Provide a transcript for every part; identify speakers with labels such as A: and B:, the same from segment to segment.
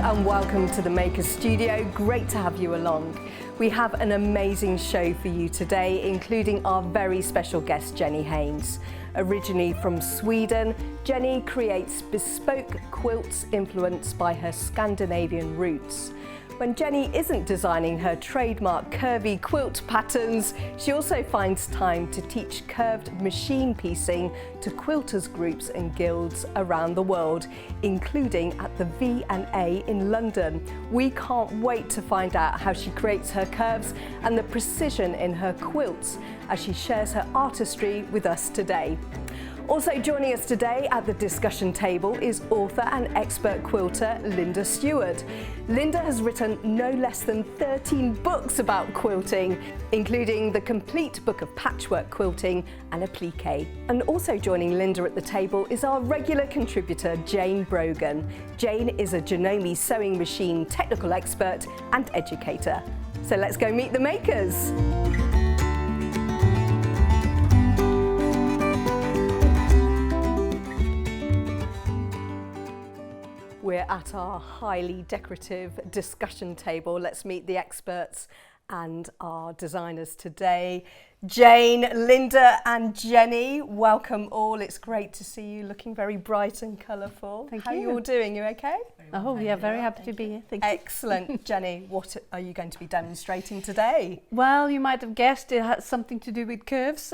A: and welcome to the Maker Studio. Great to have you along. We have an amazing show for you today, including our very special guest, Jenny Haynes. Originally from Sweden, Jenny creates bespoke quilts influenced by her Scandinavian roots. When Jenny isn't designing her trademark curvy quilt patterns, she also finds time to teach curved machine piecing to quilters groups and guilds around the world, including at the V&A in London. We can't wait to find out how she creates her curves and the precision in her quilts as she shares her artistry with us today. Also joining us today at the discussion table is author and expert quilter Linda Seward. Linda has written no less than 13 books about quilting, including the complete book of patchwork quilting and applique. And also joining Linda at the table is our regular contributor Jayne Brogan. Jayne is a Janome sewing machine technical expert and educator. So let's go meet the makers. We're at our highly decorative discussion table. Let's meet the experts and our designers today. Jayne, Linda and Jenny, welcome all. It's great to see you looking very bright and colourful.
B: Thank you.
A: How are you all doing? You okay?
B: Oh, we are very happy to be here. Thank you.
A: Excellent. Jenny, what are you going to be demonstrating today?
B: Well, you might have guessed it has something to do with curves.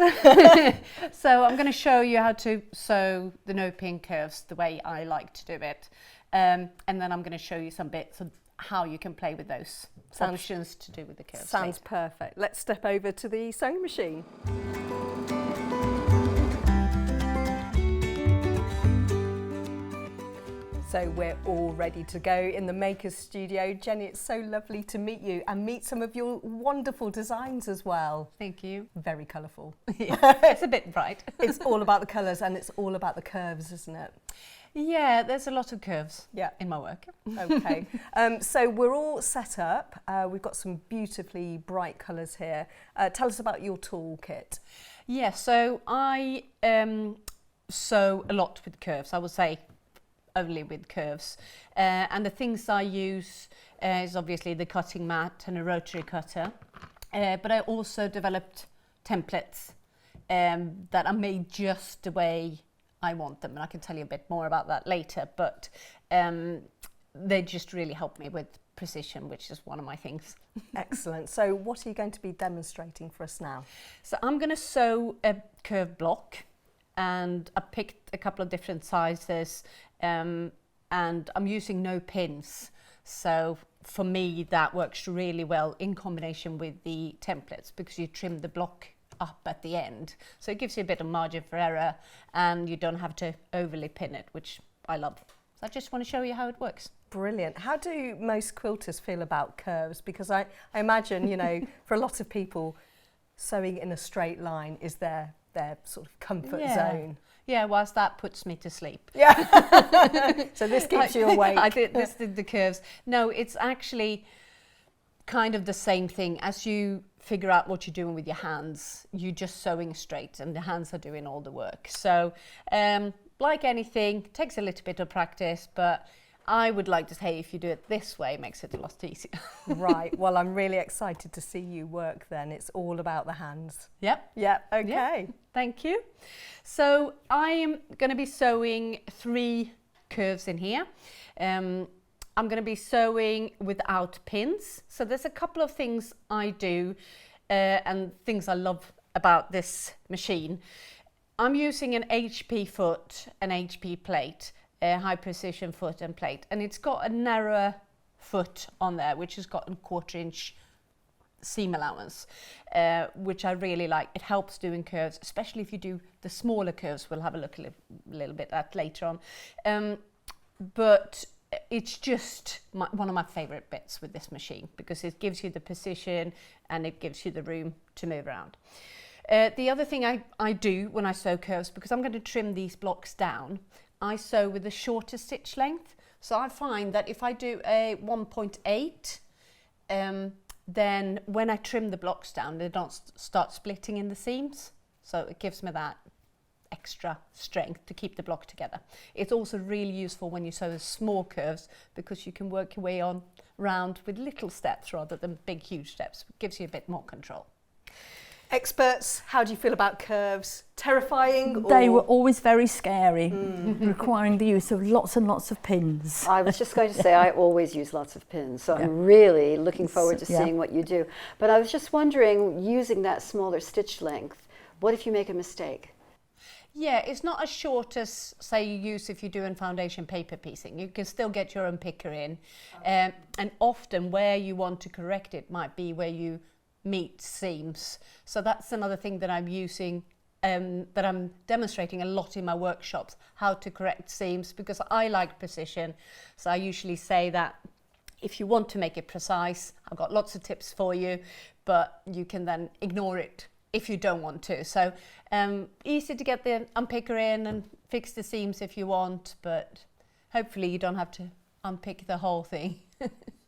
B: So I'm going to show you how to sew the no-pin curves the way I like to do it. And then I'm going to show you some bits of how you can play with those functions to do with the curves.
A: Sounds perfect. Let's step over to the sewing machine. So we're all ready to go in the Makers Studio. Jenny, it's so lovely to meet you and meet some of your wonderful designs as well.
B: Thank you.
A: Very colourful.
B: It's a bit bright.
A: It's all about the colours and it's all about the curves, isn't it?
B: Yeah, there's a lot of curves in my work.
A: Okay, so we're all set up. We've got some beautifully bright colours here. Tell us about your toolkit.
B: Yeah, so I sew a lot with curves. I would say only with curves. And the things I use is obviously the cutting mat and a rotary cutter. But I also developed templates that are made just the way I want them, and I can tell you a bit more about that later, but they just really help me with precision, which is one of my things.
A: Excellent. So what are you going to be demonstrating for us now?
B: So I'm going to sew a curved block, and I picked a couple of different sizes, and I'm using no pins. So for me, that works really well in combination with the templates because you trim the block up at the end, so it gives you a bit of margin for error and you don't have to overly pin it, which I love. So I just want to show you how it works. Brilliant.
A: How do most quilters feel about curves? Because I imagine, you know, for a lot of people, sewing in a straight line is their sort of comfort zone.
B: Yeah, whilst that puts me to sleep.
A: Yeah. So this keeps you awake.
B: I did this did the curves. No, it's actually kind of the same thing. As you figure out what you're doing with your hands, you're just sewing straight and the hands are doing all the work. So like anything, it takes a little bit of practice, but I would like to say if you do it this way, it makes it a lot easier. Right, well I'm really excited to see you work then. It's all about the hands. Yep. Yeah, okay. Yep. Thank you. So I'm going to be sewing 3 curves in here. I'm going to be sewing without pins. So there's a couple of things I do and things I love about this machine. I'm using an HP foot, an HP plate, a high precision foot and plate, and it's got a narrower foot on there, which has got a 1/4 inch seam allowance, which I really like. It helps doing curves, especially if you do the smaller curves. We'll have a look a little bit at later on. But it's just one of my favourite bits with this machine because it gives you the precision and it gives you the room to move around. The other thing I do when I sew curves, because I'm going to trim these blocks down, I sew with a shorter stitch length. So I find that if I do a 1.8, then when I trim the blocks down, they don't start splitting in the seams. So it gives me that extra strength to keep the block together. It's also really useful when you sew the small curves because you can work your way on round with little steps rather than big huge steps. It gives you a bit more control.
A: Experts, how do you feel about curves? Terrifying?
C: They were always very scary, requiring the use of lots and lots of pins.
D: I was just going to say I always use lots of pins, so I'm really looking forward to
C: Yeah.
D: seeing what you do. But I was just wondering, using that smaller stitch length, what if you make a mistake?
B: Yeah, it's not as short as, say, you use if you're doing foundation paper piecing. You can still get your unpicker in. And often where you want to correct it might be where you meet seams. So that's another thing that I'm using, that I'm demonstrating a lot in my workshops, how to correct seams, because I like precision. So I usually say that if you want to make it precise, I've got lots of tips for you, but you can then ignore it if you don't want to. So easy to get the unpicker in and fix the seams if you want, but hopefully you don't have to unpick the whole thing.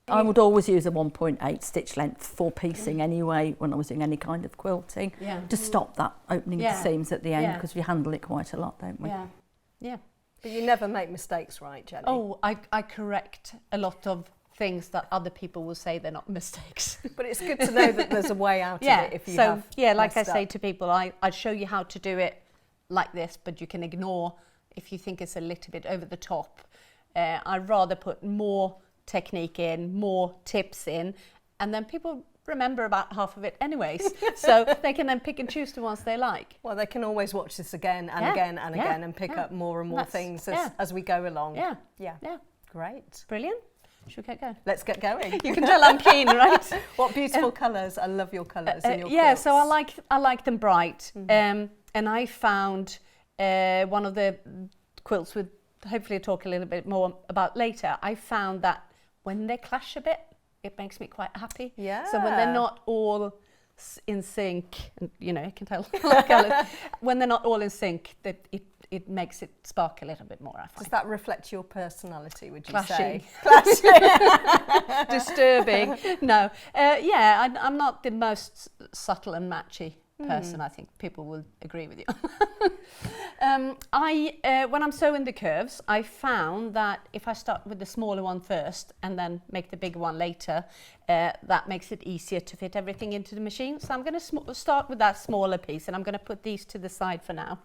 C: I would always use a 1.8 stitch length for piecing anyway when I was doing any kind of quilting, to stop that opening of the seams at the end, because we handle it quite a lot, don't we?
B: Yeah, yeah.
A: But you never make mistakes, right, Jenny?
B: Oh, I correct a lot of things that other people will say they're not mistakes.
A: But it's good to know that there's a way out of it if you have
B: like I
A: messed
B: say
A: up.
B: to people, I'd show you how to do it like this, but you can ignore if you think it's a little bit over the top. I'd rather put more technique in, more tips in, and then people remember about half of it anyways. So they can then pick and choose the ones they like.
A: Well, they can always watch this again and again and again and pick up more and more things as we go along.
B: Yeah.
A: Great.
B: Brilliant. Should we get going?
A: Let's get going.
B: You can tell I'm keen, right?
A: What beautiful colours. I love your colours in your
B: yeah,
A: quilts.
B: so I like them bright. And I found one of the quilts with, hopefully I'll talk a little bit more about later, I found that when they clash a bit, it makes me quite happy.
A: Yeah.
B: So when they're not all in sync, and, you know, you can tell colours, when they're not all in sync, it makes it spark a little bit more, I find.
A: Does that reflect your personality, would you
B: Clashing.
A: say? Clashing.
B: Disturbing. No. I'm not the most subtle and matchy person. I think people will agree with you. When I'm sewing the curves, I found that if I start with the smaller one first and then make the bigger one later, that makes it easier to fit everything into the machine. So I'm going to start with that smaller piece, and I'm going to put these to the side for now.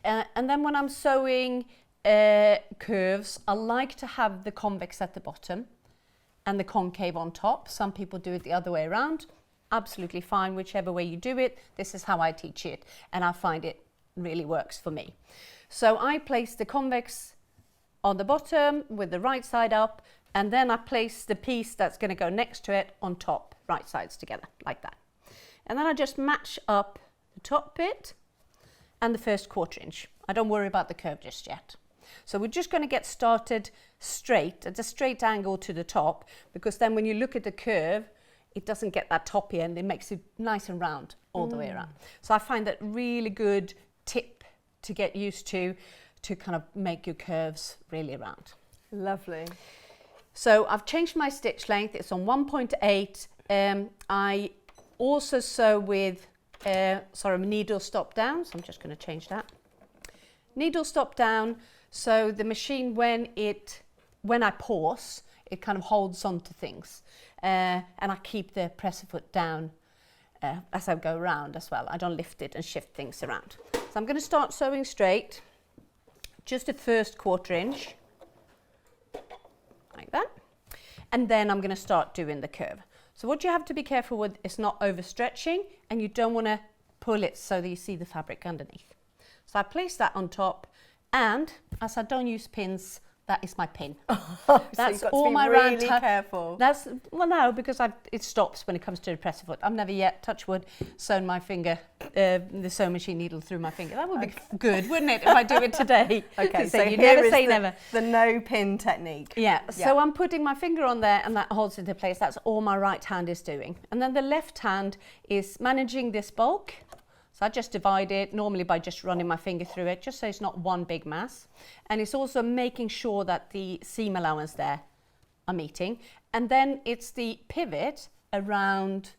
B: And then when I'm sewing curves, I like to have the convex at the bottom and the concave on top. Some people do it the other way around. Absolutely fine, whichever way you do it. This is how I teach it, and I find it really works for me. So I place the convex on the bottom with the right side up, and then I place the piece that's going to go next to it on top, right sides together, like that. And then I just match up the top bit and the first 1/4 inch. I don't worry about the curve just yet. So we're just going to get started straight, at a straight angle to the top, because then when you look at the curve, it doesn't get that toppy end, it makes it nice and round all the way around. So I find that really good tip to get used to kind of make your curves really round.
A: Lovely.
B: So I've changed my stitch length, it's on 1.8. I also sew with, needle stop down, so I'm just going to change that. Needle stop down, so the machine, when I pause, it kind of holds on to things. And I keep the presser foot down as I go around as well. I don't lift it and shift things around. So I'm going to start sewing straight, just the first 1/4 inch, like that. And then I'm going to start doing the curve. So what you have to be careful with is not overstretching, and you don't want to pull it so that you see the fabric underneath. So I place that on top, and as I don't use pins, that is my pin.
A: That's so all my round. Really careful.
B: No, because it stops when it comes to the presser foot. I've never yet, touch wood, sewn my finger, the sewing machine needle through my finger. That would be good, wouldn't it, if I do it today?
A: Okay,
B: so
A: so
B: you
A: here
B: never
A: is
B: say never.
A: The no pin technique.
B: Yeah, so I'm putting my finger on there and that holds it into place. That's all my right hand is doing. And then the left hand is managing this bulk. So I just divide it normally by just running my finger through it, just so it's not one big mass. And it's also making sure that the seam allowance there are meeting. And then it's the pivot around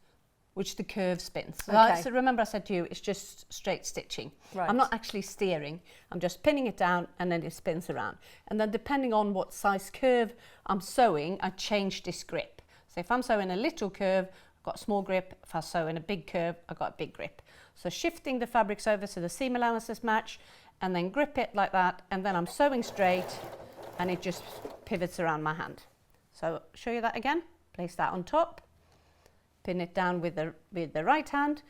B: which the curve spins.
A: Okay.
B: So remember I said to you, it's just straight stitching.
A: Right.
B: I'm not actually steering, I'm just pinning it down and then it spins around. And then depending on what size curve I'm sewing, I change this grip. So if I'm sewing a little curve, I've got a small grip. If I sew in a big curve, I've got a big grip. So shifting the fabrics over so the seam allowances match, and then grip it like that, and then I'm sewing straight and it just pivots around my hand. So show you that again. Place that on top, pin it down with the right hand,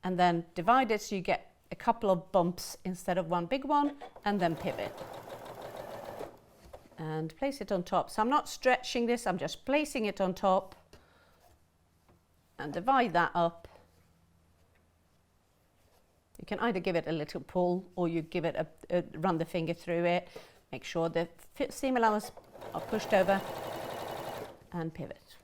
B: and then divide it so you get a couple of bumps instead of one big one, and then pivot. And place it on top. So I'm not stretching this, I'm just placing it on top, and divide that up. You can either give it a little pull or you give it run the finger through it. Make sure the seam allowance are pushed over and pivot.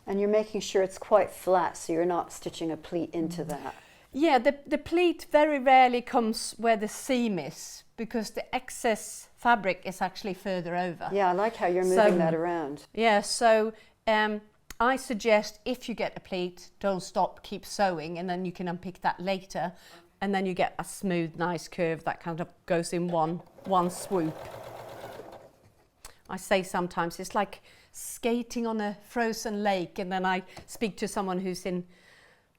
D: And you're making sure it's quite flat, so you're not stitching a pleat into that.
B: Yeah, the pleat very rarely comes where the seam is because the excess fabric is actually further over.
D: Yeah, I like how you're moving that around.
B: Yeah, so I suggest if you get a pleat, don't stop, keep sewing, and then you can unpick that later. And then you get a smooth, nice curve that kind of goes in one swoop. I say sometimes it's like skating on a frozen lake, and then I speak to someone who's in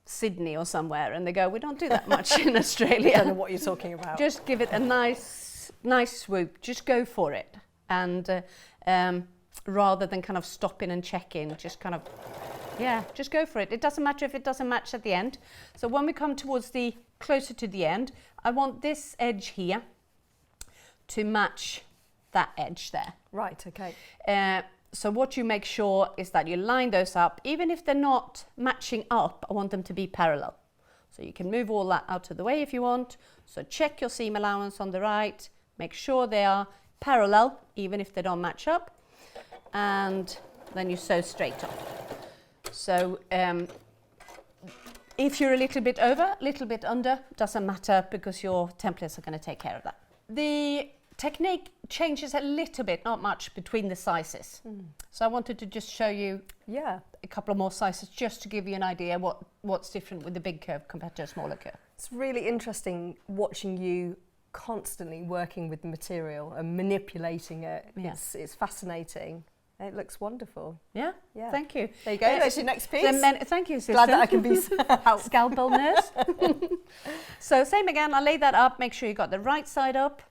B: Sydney or somewhere, and they go, "We don't do that much in Australia."
A: I don't know what you're talking about.
B: Just give it a nice swoop. Just go for it, and rather than kind of stopping and checking, just kind of, yeah, just go for it. It doesn't matter if it doesn't match at the end. So when we come towards the closer to the end, I want this edge here to match that edge there.
A: Right, okay.
B: So what you make sure is that you line those up. Even if they're not matching up, I want them to be parallel. So you can move all that out of the way if you want. So check your seam allowance on the right, make sure they are parallel, even if they don't match up, and then you sew straight off. So if you're a little bit over, a little bit under, doesn't matter because your templates are going to take care of that. The technique changes a little bit, not much, between the sizes. So I wanted to just show you a couple of more sizes just to give you an idea what's different with the big curve compared to a smaller curve.
A: It's really interesting watching you constantly working with the material and manipulating it.
B: Yeah.
A: It's fascinating. It looks wonderful.
B: Yeah?
A: Yeah.
B: Thank you.
A: There you go. That's your next piece.
B: Thank you, sister.
A: Glad that I can be
B: scalpel nurse. So same again, I lay that up, make sure you got the right side up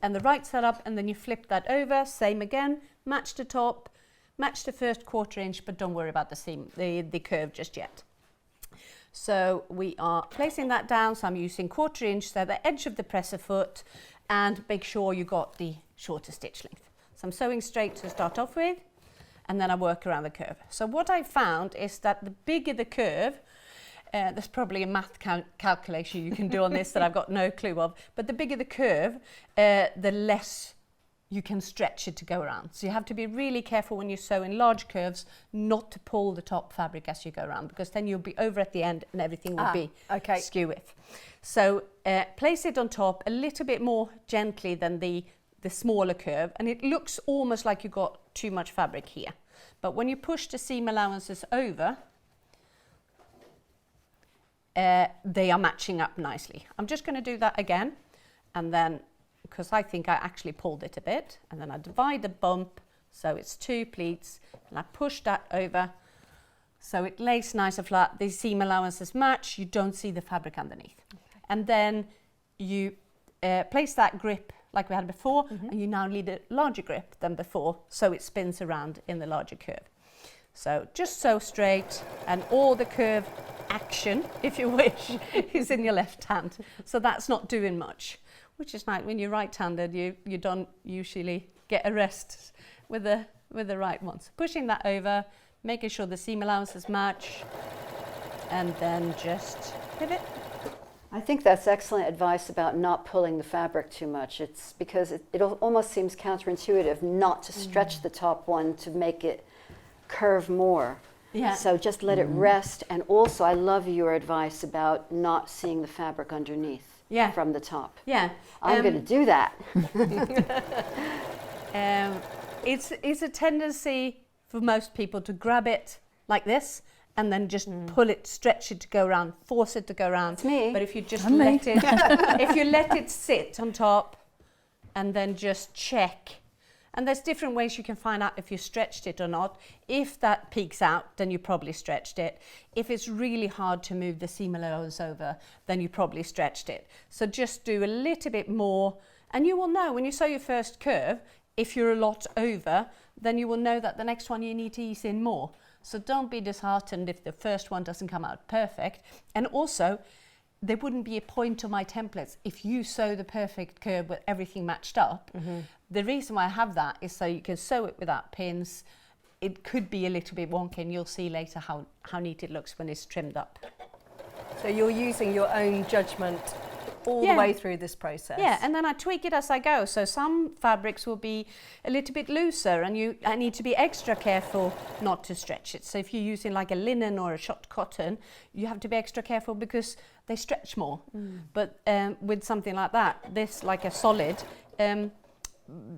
B: and the right side up, and then you flip that over, same again, match the top, match the first 1/4 inch, but don't worry about the seam, the curve just yet. So we are placing that down, so I'm using 1/4 inch, so the edge of the presser foot, and make sure you got the shorter stitch length. So I'm sewing straight to start off with, and then I work around the curve. So what I found is that the bigger the curve, there's probably a math calculation you can do on this that I've got no clue of, but the bigger the curve, the less you can stretch it to go around. So you have to be really careful when you sew in large curves not to pull the top fabric as you go around, because then you'll be over at the end and everything will be skew with. So place it on top a little bit more gently than the smaller curve, and it looks almost like you got too much fabric here. But when you push the seam allowances over, they are matching up nicely. I'm just going to do that again, and then, because I think I actually pulled it a bit, and then I divide the bump so it's 2 pleats, and I push that over so it lays nice and flat. The seam allowances match, you don't see the fabric underneath. Okay. And then you place that grip like we had before, and you now need a larger grip than before, so it spins around in the larger curve. So just sew straight, and all the curve action, if you wish, is in your left hand. So that's not doing much, which is nice. When you're right-handed, you don't usually get a rest with the right ones. Pushing that over, making sure the seam allowances match, and then just pivot.
D: I think that's excellent advice about not pulling the fabric too much. It's because it almost seems counterintuitive not to stretch the top one to make it curve more.
B: Yeah.
D: So just let it rest. And also, I love your advice about not seeing the fabric underneath from the top.
B: Yeah.
D: I'm going to do that.
B: It's a tendency for most people to grab it like this and then just pull it, stretch it to go around, force it to go around.
D: That's me.
B: But if you just let it, if you let it sit on top and then just check. And there's different ways you can find out if you stretched it or not. If that peeks out, then you probably stretched it. If it's really hard to move the seam allowance over, then you probably stretched it. So just do a little bit more, and you will know when you sew your first curve, if you're a lot over, then you will know that the next one you need to ease in more. So don't be disheartened if the first one doesn't come out perfect. And also, there wouldn't be a point to my templates if you sew the perfect curve with everything matched up. The reason why I have that is so you can sew it without pins. It could be a little bit wonky, and you'll see later how neat it looks when it's trimmed up.
A: So you're using your own judgment all the way through this process.
B: Yeah, and then I tweak it as I go. So some fabrics will be a little bit looser, and I need to be extra careful not to stretch it. So if you're using like a linen or a shot cotton, you have to be extra careful because they stretch more. But with something like that, this like a solid,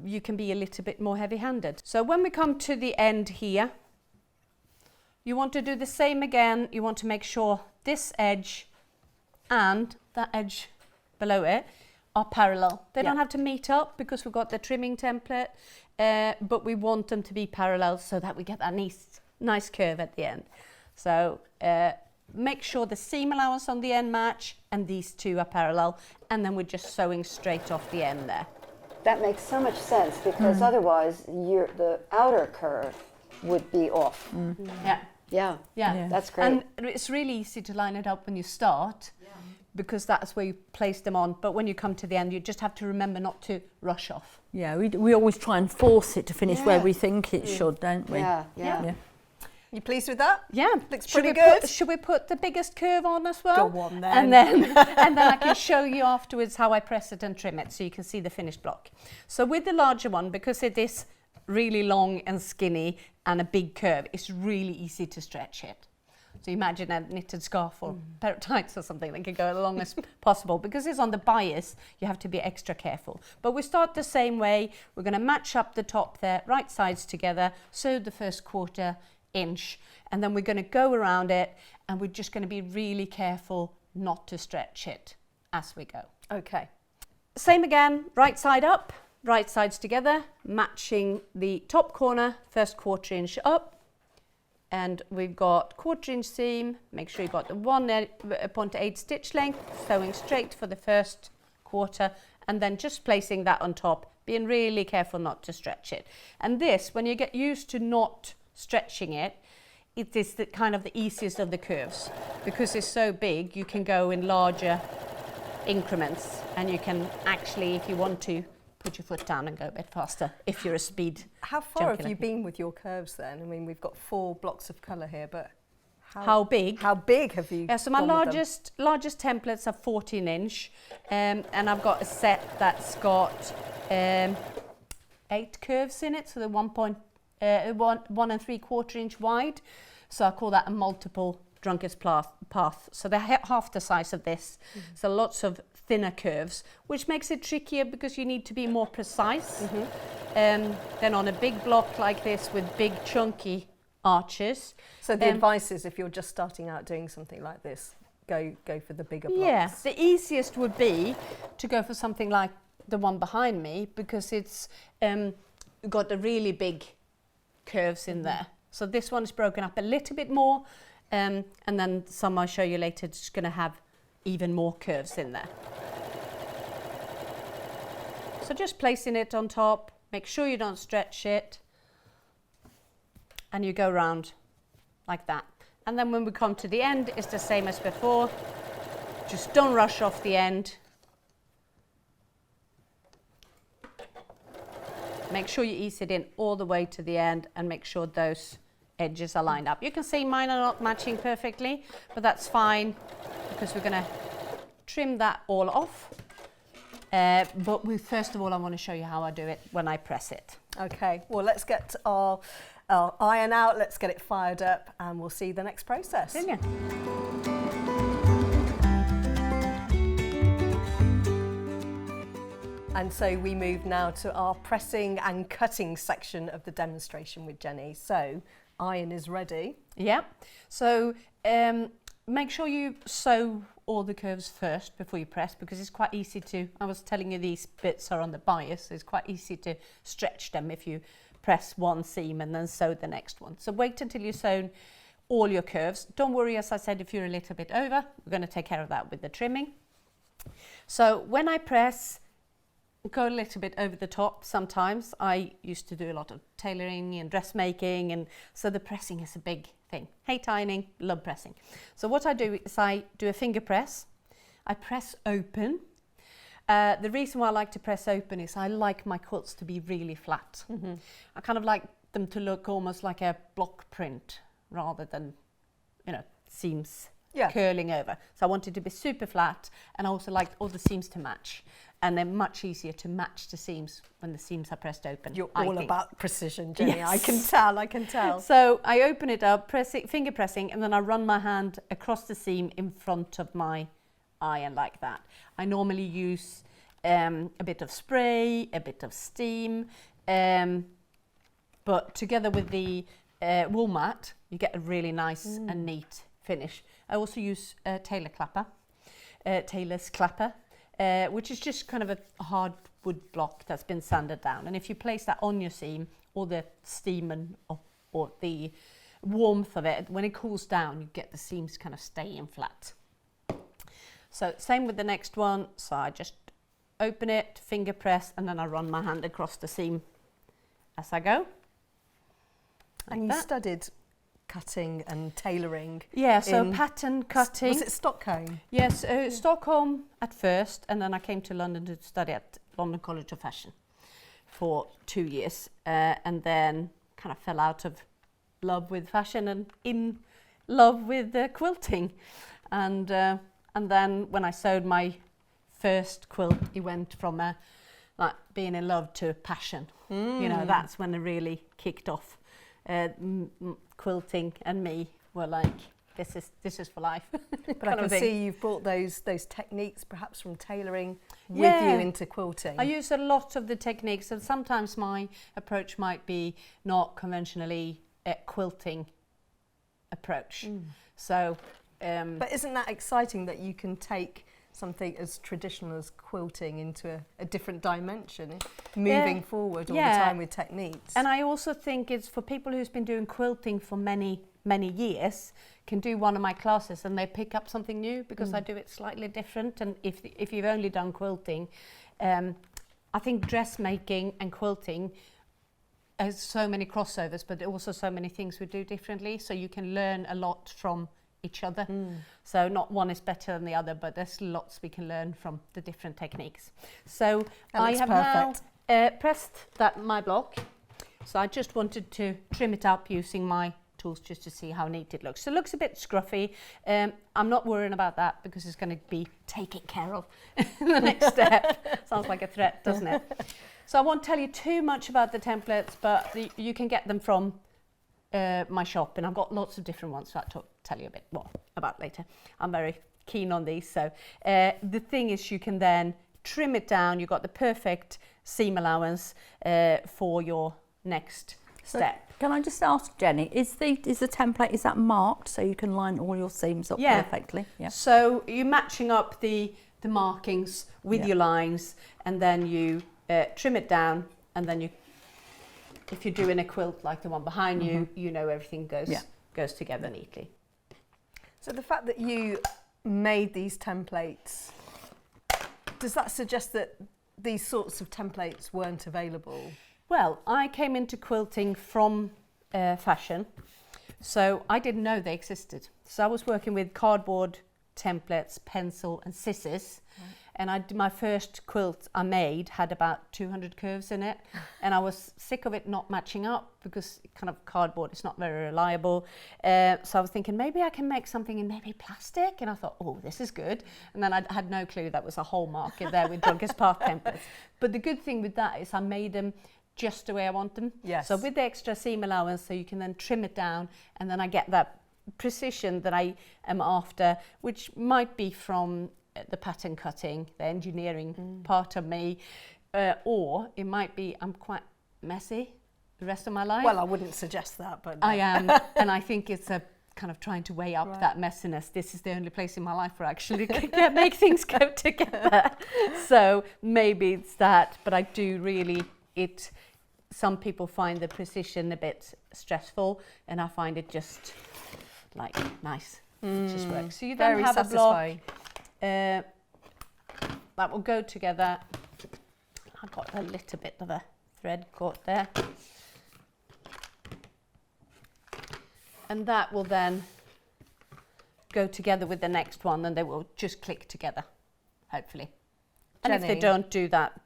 B: you can be a little bit more heavy-handed. So when we come to the end here, you want to do the same again. You want to make sure this edge and that edge below it are parallel. They don't have to meet up because we've got the trimming template, but we want them to be parallel so that we get that nice curve at the end. So make sure the seam allowance on the end match and these two are parallel, and then we're just sewing straight off the end there.
D: That makes so much sense because otherwise the outer curve would be off. Yeah, that's great.
B: And it's really easy to line it up when you start because that's where you place them on. But when you come to the end, you just have to remember not to rush off.
C: Yeah, we always try and force it to finish where we think it should, don't we?
D: Yeah.
A: You pleased with that?
B: Yeah,
A: looks pretty good.
B: Should we put the biggest curve on as well?
A: Go on then.
B: And then I can show you afterwards how I press it and trim it so you can see the finished block. So with the larger one, because it is really long and skinny and a big curve, it's really easy to stretch it. So imagine a knitted scarf or pair of tights or something that can go as long as possible. Because it's on the bias, you have to be extra careful. But we start the same way. We're going to match up the top there, right sides together, sew the first 1/4 inch, and then we're going to go around it, and we're just going to be really careful not to stretch it as we go.
A: Okay.
B: Same again, right side up, right sides together, matching the top corner, first 1/4 inch up, and we've got 1/4 inch seam. Make sure you've got the 1.8 stitch length, sewing straight for the first 1/4, and then just placing that on top, being really careful not to stretch it. And this, when you get used to not stretching it, it is the kind of the easiest of the curves because it's so big. You can go in larger increments, and you can actually, if you want to, put your foot down and go a bit faster if you're a speed.
A: How far have you been with your curves then? I mean, we've got 4 blocks of colour here, but
B: how big?
A: How big have you?
B: Yeah, so my
A: gone with them?
B: largest templates are 14 inch, and I've got a set that's got 8 curves in it, so the 1 3/4 inch wide. So I call that a multiple drunkard's path. So they're half the size of this. So lots of thinner curves, which makes it trickier because you need to be more precise. Then on a big block like this with big chunky arches.
A: So the advice is, if you're just starting out doing something like this, go for the bigger blocks.
B: Yeah, the easiest would be to go for something like the one behind me because it's got the really big curves in there. So this one's broken up a little bit more, and then some I'll show you later is going to have even more curves in there. So just placing it on top, make sure you don't stretch it, and you go round like that. And then when we come to the end, it's the same as before. Just don't rush off the end. Make sure you ease it in all the way to the end and make sure those edges are lined up. You can see mine are not matching perfectly, but that's fine because we're going to trim that all off. But first of all, I want to show you how I do it when I press it.
A: Okay, well, let's get our iron out, let's get it fired up, and we'll see the next process.
B: Brilliant.
A: And so we move now to our pressing and cutting section of the demonstration with Jenny. So iron is ready.
B: Yeah. So make sure you sew all the curves first before you press, because it's quite easy to, I was telling you these bits are on the bias, so it's quite easy to stretch them if you press one seam and then sew the next one. So wait until you've sewn all your curves. Don't worry, as I said, if you're a little bit over, we're going to take care of that with the trimming. So when I press, go a little bit over the top sometimes. I used to do a lot of tailoring and dressmaking, and so the pressing is a big thing. Hate ironing, love pressing. So what I do is I do a finger press. I press open. The reason why I like to press open is I like my quilts to be really flat. I kind of like them to look almost like a block print rather than, you know, seams curling over. So I want it to be super flat, and I also like all the seams to match. And they're much easier to match the seams when the seams are pressed open.
A: You're all about precision, Jenny. Yes. I can tell.
B: So I open it up, finger pressing, and then I run my hand across the seam in front of my iron like that. I normally use a bit of spray, a bit of steam, but together with the wool mat, you get a really nice and neat finish. I also use tailor's clapper, which is just kind of a hard wood block that's been sanded down. And if you place that on your seam, all the steam and or the warmth of it, when it cools down, you get the seams kind of staying flat. So same with the next one. So I just open it, finger press, and then I run my hand across the seam as I go.
A: And you studied cutting and tailoring.
B: Yeah, so pattern cutting.
A: Was it Stockholm?
B: Yes, Stockholm at first, and then I came to London to study at London College of Fashion for 2 years, and then kind of fell out of love with fashion and in love with quilting. And then when I sewed my first quilt, it went from like being in love to passion. You know, that's when it really kicked off. Quilting and me were like, this is for life.
A: But I can see you've brought those techniques perhaps from tailoring with you into quilting.
B: I use a lot of the techniques, and sometimes my approach might be not conventionally a quilting approach. So,
A: but isn't that exciting that you can take something as traditional as quilting into a different dimension, moving forward all the time with techniques?
B: And I also think it's for people who's been doing quilting for many years, can do one of my classes and they pick up something new, because I do it slightly different. And if you've only done quilting, I think dressmaking and quilting has so many crossovers, but also so many things we do differently, so you can learn a lot from each other. So not one is better than the other, but there's lots we can learn from the different techniques. So I have now pressed my block. So I just wanted to trim it up using my tools just to see how neat it looks. So it looks a bit scruffy. I'm not worrying about that, because it's going to be taken care of in the next step. Sounds like a threat, doesn't it? So I won't tell you too much about the templates, but you can get them from my shop, and I've got lots of different ones that I'll tell you a bit more about later. I'm very keen on these. So the thing is, you can then trim it down. You've got the perfect seam allowance for your next step.
C: Can I just ask, Jenny, is the template, is that marked so you can line all your seams up perfectly? Yeah.
B: So you're matching up the markings with your lines, and then you trim it down, and then if you're doing a quilt like the one behind you, you know everything goes together neatly.
A: So the fact that you made these templates, does that suggest that these sorts of templates weren't available?
B: Well, I came into quilting from fashion, so I didn't know they existed. So I was working with cardboard templates, pencil and scissors. And my first quilt I made had about 200 curves in it, and I was sick of it not matching up, because kind of cardboard is not very reliable. So I was thinking maybe I can make something in maybe plastic, and I thought, oh, this is good. And then I had no clue that was a whole market there with Drunkest Park templates. But the good thing with that is I made them just the way I want them.
A: Yes.
B: So with the extra seam allowance, so you can then trim it down, and then I get that precision that I am after, which might be from the pattern cutting, the engineering part of me, or it might be I'm quite messy, the rest of my life.
A: Well, I wouldn't suggest that, but...
B: I am, and I think it's a kind of trying to weigh up that messiness. This is the only place in my life where I actually can make things go together. So maybe it's that, but I do really, some people find the precision a bit stressful, and I find it just like nice. It just works. So you then
A: Very
B: have
A: satisfying.
B: a block that will go together. I got a little bit of a thread caught there. And that will then go together with the next one, and they will just click together, hopefully. And if they don't do that,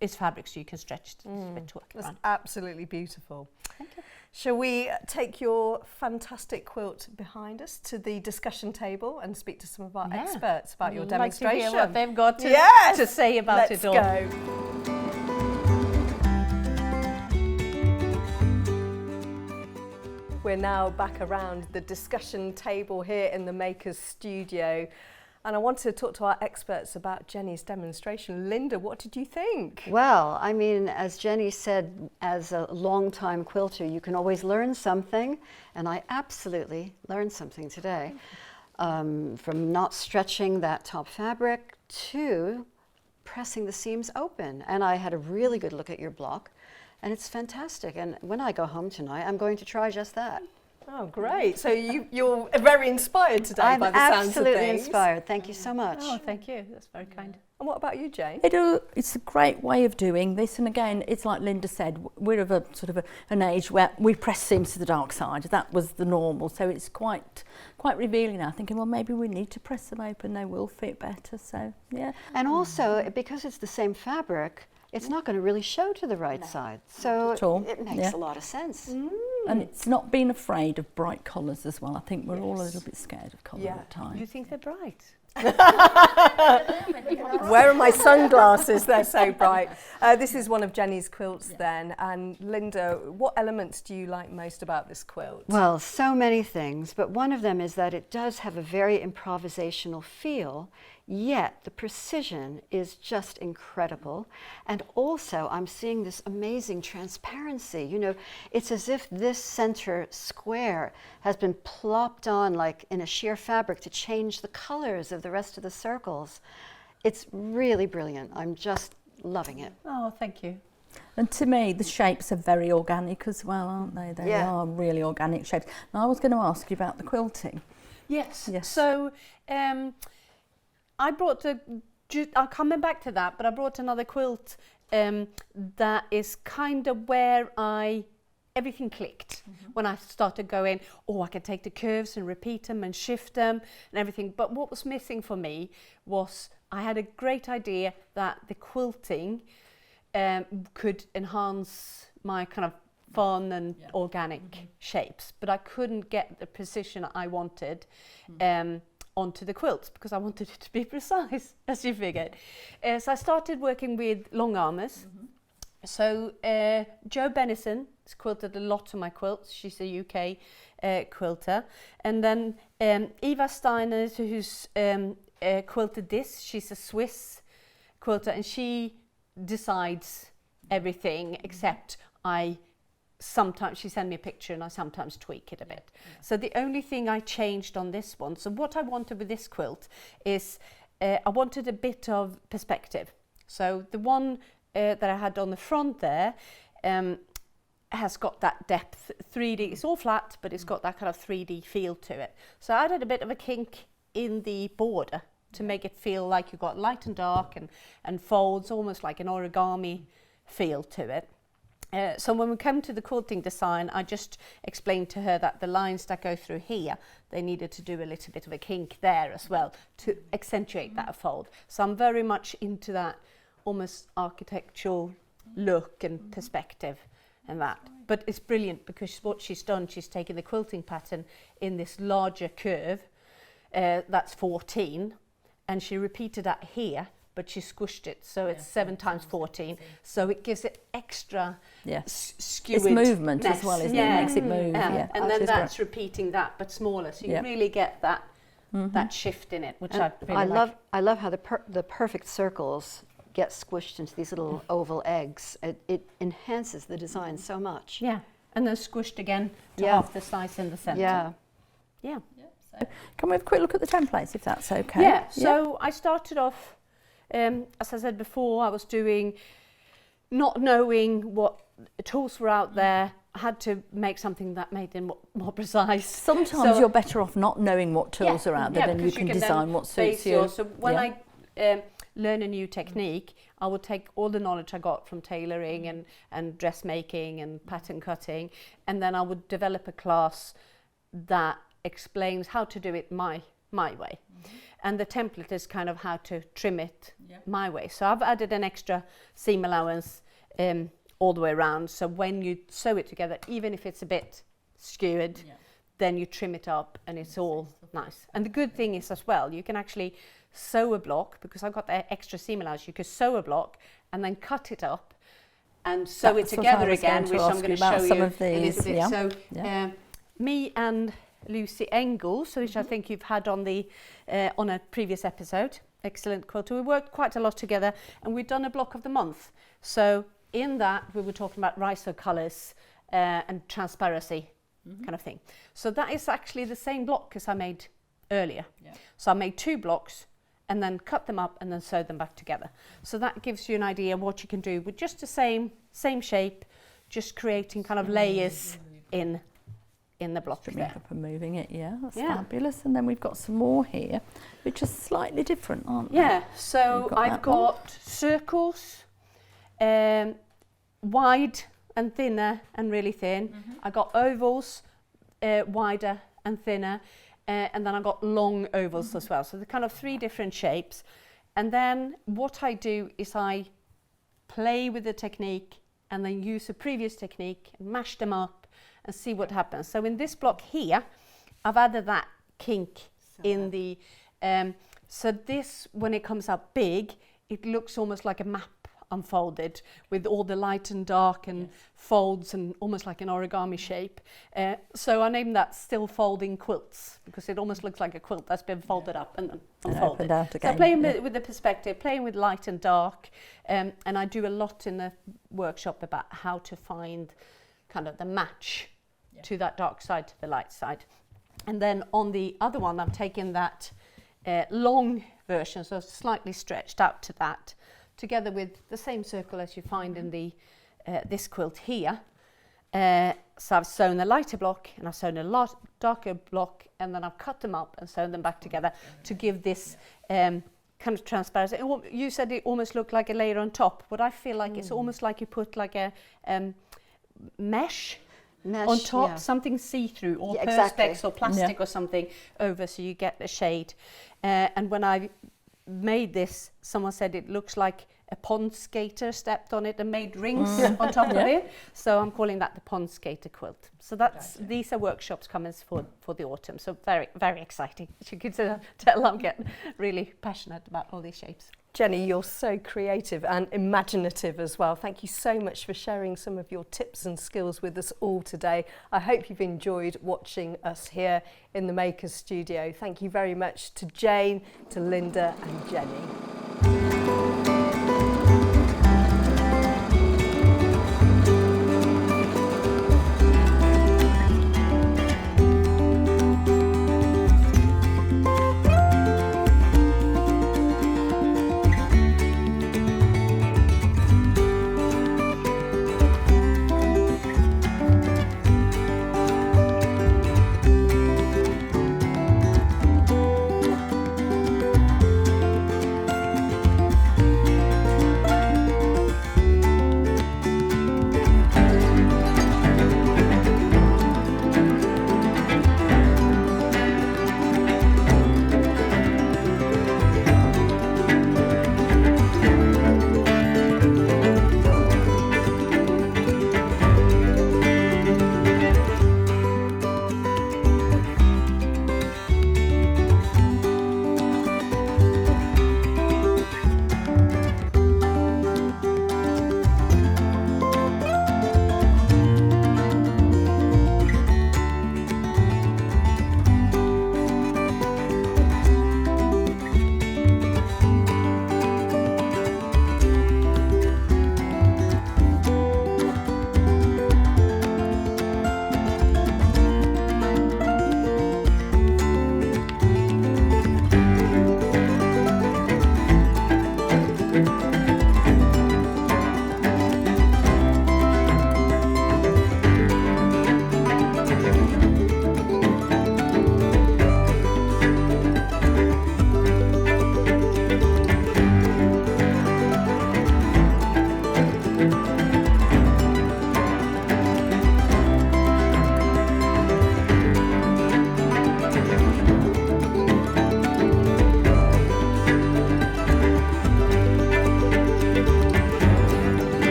B: it's fabric, so you can stretch it a bit to work around.
A: That's absolutely beautiful. Thank you. Shall we take your fantastic quilt behind us to the discussion table and speak to some of our experts about your demonstration?
B: Like to hear what they've got to say about it all.
A: Let's go. We're now back around the discussion table here in the Makers Studio, and I want to talk to our experts about Jenny's demonstration. Linda, what did you think?
D: Well, I mean, as Jenny said, as a long-time quilter, you can always learn something, and I absolutely learned something today. From not stretching that top fabric to pressing the seams open. And I had a really good look at your block, and it's fantastic. And when I go home tonight, I'm going to try just that.
A: Oh, great. So you're very inspired today
D: I'm
A: by the sounds of things.
D: absolutely inspired. Thank you so much.
B: Oh, thank you. That's very kind.
A: And what about you, Jayne?
C: It's a great way of doing this, and again, it's like Linda said, we're of a sort of an age where we press seams to the dark side. That was the normal, so it's quite revealing now. Thinking, well, maybe we need to press them open; they will fit better. So yeah.
D: And also, because it's the same fabric, it's not going to really show to the right side. So it makes a lot of sense.
C: And it's not being afraid of bright colours as well. I think we're all a little bit scared of colour at times.
B: You think they're bright?
A: Where are my sunglasses? They're so bright. This is one of Jenny's quilts then. And Linda, what elements do you like most about this quilt?
D: Well, so many things, but one of them is that it does have a very improvisational feel, yet the precision is just incredible. And also I'm seeing this amazing transparency. You know, it's as if this center square has been plopped on like in a sheer fabric to change the colors of the rest of the circles. It's really brilliant. I'm just loving it.
B: Oh, thank you.
C: And to me, the shapes are very organic as well, aren't they? They are really organic shapes. Now, I was going to ask you about the quilting.
B: Yes. So I brought I'm coming back to that, but I brought another quilt that is kind of where everything clicked when I started going, I can take the curves and repeat them and shift them and everything. But what was missing for me was I had a great idea that the quilting could enhance my kind of fun and organic shapes, but I couldn't get the precision I wanted onto the quilts because I wanted it to be precise, as you figured. So I started working with long armors. So Jo Bennison has quilted a lot of my quilts. She's a UK quilter. And then Eva Steiner, who's quilted this, she's a Swiss quilter, and she decides everything except sometimes she sends me a picture and I sometimes tweak it a bit. So the only thing I changed on this one, so what I wanted with this quilt is I wanted a bit of perspective. So the one that I had on the front there has got that depth, 3D, it's all flat, but it's got that kind of 3D feel to it. So I added a bit of a kink in the border to make it feel like you've got light and dark and folds, almost like an origami feel to it. So when we come to the quilting design, I just explained to her that the lines that go through here, they needed to do a little bit of a kink there as well to accentuate that fold. So I'm very much into that almost architectural look and perspective and that. But it's brilliant because what she's done, she's taken the quilting pattern in this larger curve, that's 14, and she repeated that here, but she squished it, so it's 7 times 14, so it gives it extra skewed.
C: It's movement as well, isn't it? It makes it move.
B: And then that's repeating that, but smaller, so you really get that that shift in it, which I really like.
D: I love how the perfect circles get squished into these little oval eggs. It enhances the design so much.
B: Yeah, and then squished again to
D: Yeah.
B: half the size in the centre.
D: Yeah.
B: Yeah.
C: So can we have a quick look at the templates, if that's okay?
B: Yeah, so I started off, as I said before, I was doing, not knowing what tools were out there. I had to make something that made them more precise.
C: Sometimes
B: So-
C: you're better off not knowing what tools are out there, then you
B: because
C: can
B: then
C: design what suits
B: base
C: you.
B: yours. So when
C: Yeah.
B: I learn a new technique, I would take all the knowledge I got from tailoring and dressmaking and pattern cutting, and then I would develop a class that explains how to do it my way. And the template is kind of how to trim it my way. So I've added an extra seam allowance all the way around, so when you sew it together, even if it's a bit skewered, then you trim it up and it's all nice. And the good thing is as well, you can actually sew a block, because I've got the extra seam allowance, you could sew a block and then cut it up and sew it
C: That's what
B: together
C: I was
B: again,
C: going to
B: which
C: ask
B: I'm going
C: you
B: to
C: about
B: show
C: some
B: you
C: of
B: a
C: these,
B: little bit.
C: yeah.
B: So
C: Yeah.
B: me and Lucy Engels, which I think you've had on the on a previous episode, excellent quilter. We worked quite a lot together, and we've done a block of the month. So in that, we were talking about riso colours and transparency kind of thing. So that is actually the same block as I made earlier. So I made 2 blocks and then cut them up and then sewed them back together. So that gives you an idea of what you can do with just the same shape, just creating kind of layers in the block
C: Trimming
B: there.
C: up and moving it, that's
B: Yeah.
C: fabulous. And then we've got some more here, which are slightly different, aren't they?
B: Yeah, so
C: You've got
B: I've
C: that one.
B: got circles, wide and thinner and really thin. I got ovals, wider and thinner, and then I got long ovals as well. So they're kind of 3 different shapes. And then what I do is I play with the technique and then use a previous technique and mash them up and see what happens. So in this block here, I've added that kink in the, so this, when it comes out big, it looks almost like a map unfolded with all the light and dark and folds and almost like an origami shape. So I named that still folding quilts, because it almost looks like a quilt that's been folded up and then unfolded.
C: opened out
B: So
C: again,
B: playing
C: yeah.
B: with the perspective, playing with light and dark, and I do a lot in the workshop about how to find kind of the match to that dark side, to the light side. And then on the other one, I've taken that long version, so slightly stretched out to that, together with the same circle as you find in the this quilt here. So I've sewn a lighter block and I've sewn a darker block, and then I've cut them up and sewn them back together to give this kind of transparency. You said it almost looked like a layer on top. What I feel like it's almost like you put like a mesh on top, something see-through, or perspex or plastic or something over, so you get the shade. And when I made this, someone said it looks like a pond skater stepped on it and made rings on top of it. So I'm calling that the pond skater quilt. So that's these are workshops coming for the autumn. So very, very exciting. As you can tell, I'm getting really passionate about all these shapes.
A: Jenny, you're so creative and imaginative as well. Thank you so much for sharing some of your tips and skills with us all today. I hope you've enjoyed watching us here in the Makers Studio. Thank you very much to Jayne, to Linda and Jenny.